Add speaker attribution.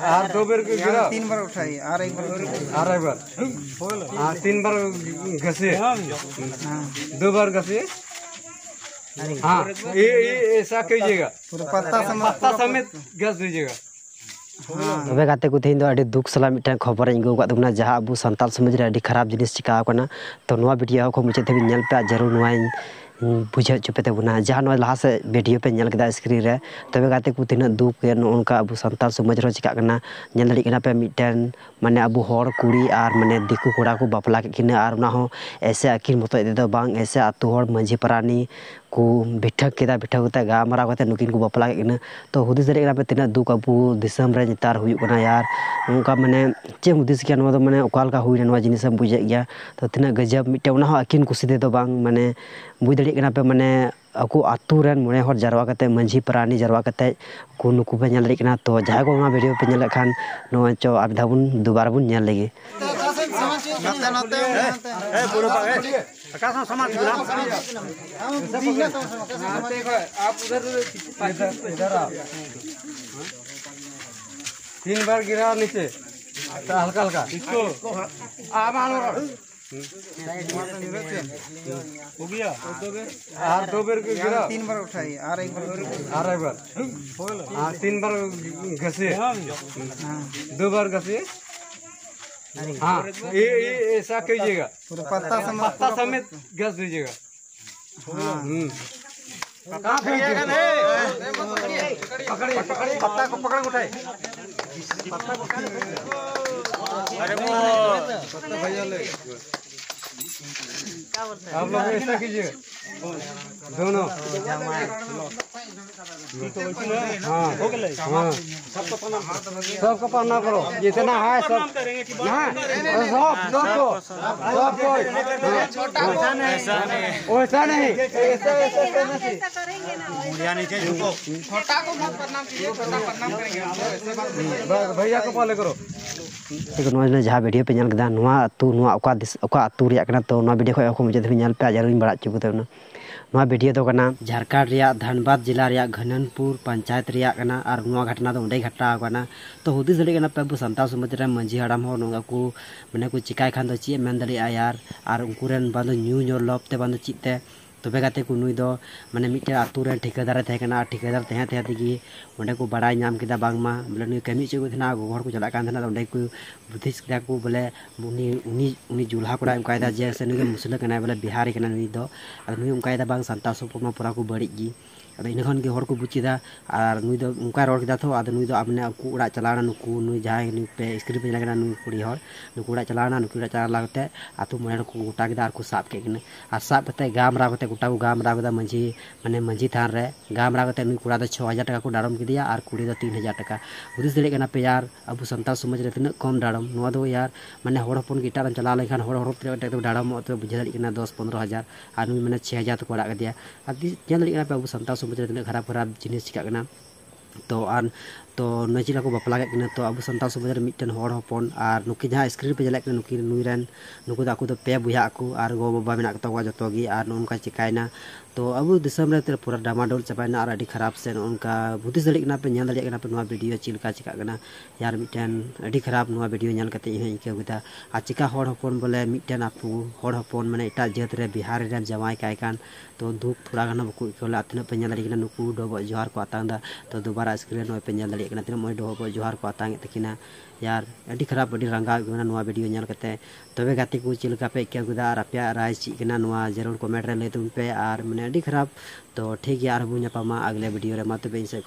Speaker 1: दो बार गिरा,
Speaker 2: 3 बार उठाई और एक बार
Speaker 1: 3 बार घसे, 2 बार घसे। हाँ, ये ऐसा कीजिएगा, पत्ता समेत घस दीजिएगा।
Speaker 3: तबे गाते को तेहिं दो अड़ी दुख सला मिटन खबर इंगो का दुना जहां अबु संताल समाज रे अड़ी खराब जिनिस चिका कना तो नवा वीडियो को मुझे तभी नेल पे जरूर नवा बुझे चुपते बुना जहां नवा लहा से वीडियो पे नेल कदा स्क्रीन रे तबे गाते को तिना दुख के उनका अबु संताल समाज रे चिका कना नेल दड़ी कना पे मिटन माने अबु हर कुड़ी और माने दिकु कोड़ा को बापला के किने और ना हो ऐसे आखिर मतो दे दो बांग ऐसे आतु हर मंझी परानी को बिठक केदा बिठक होता गामरा होता नुकिन को बापला के किने तो हुदिस दड़ी कना पे तिना दुख अबु दिसम रे नितार हुई कना यार उनका माने चे हुदिस के नवा माने ओकाल का हुई नवा जिनिस बुझे गया तो तिना गजब मिटे उना हो आकिन कुसी दे दो बांग माने बुझ दड़ी कना पे माने अको आतु रेन मोने हर जारवा कते मंझी परानी जारवा कते को नुकु पे नेल दड़ी कना तो जहां को वीडियो पे नेल खान नो चो अब धाबुन दोबारा बुन नेल लेगे
Speaker 1: आप इधर आओ। 3 बार गिरा नीचे हल्का हल्का इसको हो गया। 2 बार गिरा,
Speaker 2: 3 बार उठाई और एक बार
Speaker 1: 3 बार घसे, 2 बार घसे। हाँ, ये ऐसा कीजिएगा, पत्ता समेत घस दीजिएगा। पत्ता को पकड़ उठाए। अरे वो भैया ले आप लोग ऐसा कीजिए दोनों। हाँ हाँ सबको पढ़ना करो जितना है सब सबको वैसा नहीं भैया को पहले करो।
Speaker 3: जहाँ वीडियो पे नेल कदा अतु रिया कना तो वीडियो खो को मुझे नेल पे जरूर बड़ा चुकते वीडियो तो कना झारखंड रिया धनबाद जिला रिया घननपुर पंचायत रिया कना और घटना तो उंडे घटा कना तो हुदिस दड़ी कना पे संताल समाज रे मंझी हड़ाम हो नोगा को माने को चिकाय खान दो ची मेन दड़ी यार और उनको रेन बांदो न्यू न्यू लपते बांदो चिते तबे गाते को नुई दो माने मिटे आतु रे ठेकेदार थे कना ठेकेदार तहे तहे तगी ओंडे को बड़ाई नाम किदा बांगमा बोले नुई कमी चे को थना घर को चला कान थना ओंडे को बुद्धिस किदा को बोले उनी जुल्हा कोड़ा उनकायदा जैसे नुई मुसला कना बोले बिहारी कना नुई दो और नुई उनकायदा बांग संताल सुपमा पूरा को बड़ी जी अब इनखन के हर को बुचिदा और नुई दो उनका रोड किदा थो आदो नुई दो अपने को उड़ा चलाना नुकु नुई जाय नुई पे स्क्रीन पे लगना नुई कुड़ी हर नुकु उड़ा चलाना नुकु उड़ा चला लागते आतु मने को गोटा किदा और को साब के किने आ साब कते गामरा कते गोटा को गामरा कदा मंझी माने मंझी थान रे गामरा कते नुई कुड़ा दो 6000 टाका को डारम किदिया और कुड़ी दो 3000 टाका हुदिस दड़े कना पे यार अब संताल समाज रे तिना कम डारम नोआ दो यार माने हर हपन गिटार चला लेखान हर हर तो डारम तो बुझा दड़ी कना 10-15 हजार और नुई माने 6000 तो कोड़ा कदिया आदि नेल दड़ी कना पे अब संताल समाज रे तिना खराब खराब जिनिस चिका कना तो नचिला को बापला के तो अब संताल समाज रे मिटन हर हपन और नुकी जहां स्क्रीन पे जले नुकी नुई रेन नुकु दाकु तो पे बुया को और गो बाबा मेना कतवा जतो गी और उनका चिकायना तो अब दिसम रे पूरा डामाडोल चपायना और अड़ी खराब से उनका बुद्धिस दड़ी कना पे नेल दड़ी कना पे नवा वीडियो चिलका चिका कना यार मिटन अड़ी खराब नवा वीडियो नेल कते इहे इके गुदा आ चिका हर हपन बोले मिटन आपु हर हपन माने एटा जात रे बिहार रे जमाई काय कान तो दुख थोड़ा गना बकु इकोला तिना पे नेल दड़ी कना नुकु डोबो जोहार को आतांदा तो दोबारा स्क्रीन नो पे नेल दड़ी कना तिना मोय डोबो जोहार को आतांगे तकिना यार अड़ी खराब अड़ी रंगा गना नवा वीडियो नेल कते तबे गाते को चिलका पे इके गुदा और आपया राय ची कना नवा जरूर कमेंट रे ले तुम पे और माने अड़ी खराब तो ठीक है यार बुझा पामा अगले वीडियो रे मा तबे इन से